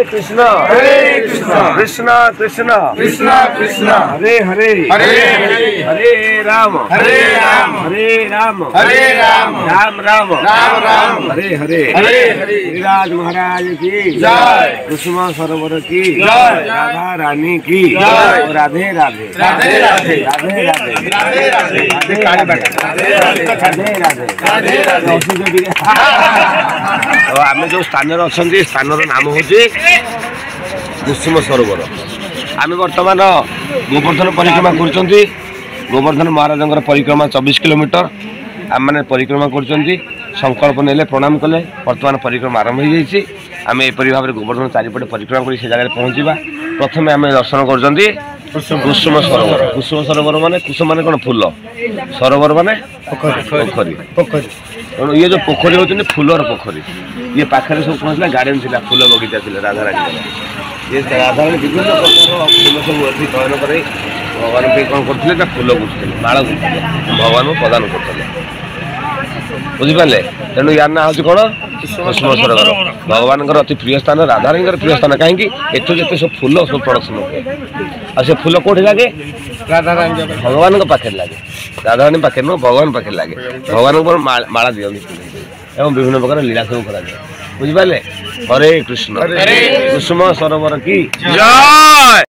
कृष्णा कृष्णा कृष्णा कृष्णा कृष्णा हरे हरे हरे हरे हरे राम हरे राम हरे राम हरे राम राम राम राम राम हरे हरे हरे हरे गिरिराज महाराज की जय कुसुमा सरोवर की जय राधा रानी की जय राधे राधे राधे राधे राधे राधे राधे राधे राधे राधे आम जो स्थान अच्छा स्थान नाम हूँ कुसुम सरोवर आम बर्तमान गोवर्धन परिक्रमा कर गोवर्धन महाराज परिक्रमा 24 किलोमीटर आम मैंने परिक्रमा कर संकल्प ने प्रणाम कले बर्तमान परिक्रमा आरंभ हो जाए आम एपरी भाव में गोवर्धन चारिपटे परिक्रमा कर जगह पहुँचा प्रथम आम दर्शन कर कुसुम सरोवर माने कुसुम माने कौन फूल सरोवर माने पोखरी तेणु ये जो पोखरी होती फूलर पोखरी ये पाखे सब कौन गार्डन थी फूल बगीचा थी राधारानी ये राधारानी विभिन्न प्रकार फूल सब अच्छी चयन कर भगवान कौन करते फूल गुथुले माल गुथुले भगवान को प्रदान करते बुझिपारे तेणु यार ना हूँ कौन कुसुम सरोवर भगवान अति प्रिय स्थान राधारानी प्रिय स्थान कहीं एठू जिते सब फूल सब प्रडक्शन हुए आ से फूल कौटी लगे राधारानी भगवान पाखे लगे राधारानी पाखे नुह भगवान पाखे लगे भगवान माला दिखती एवं विभिन्न प्रकार लीला सब कर बुझिपारे हरे कृष्ण कुसुम सरोवर की जय।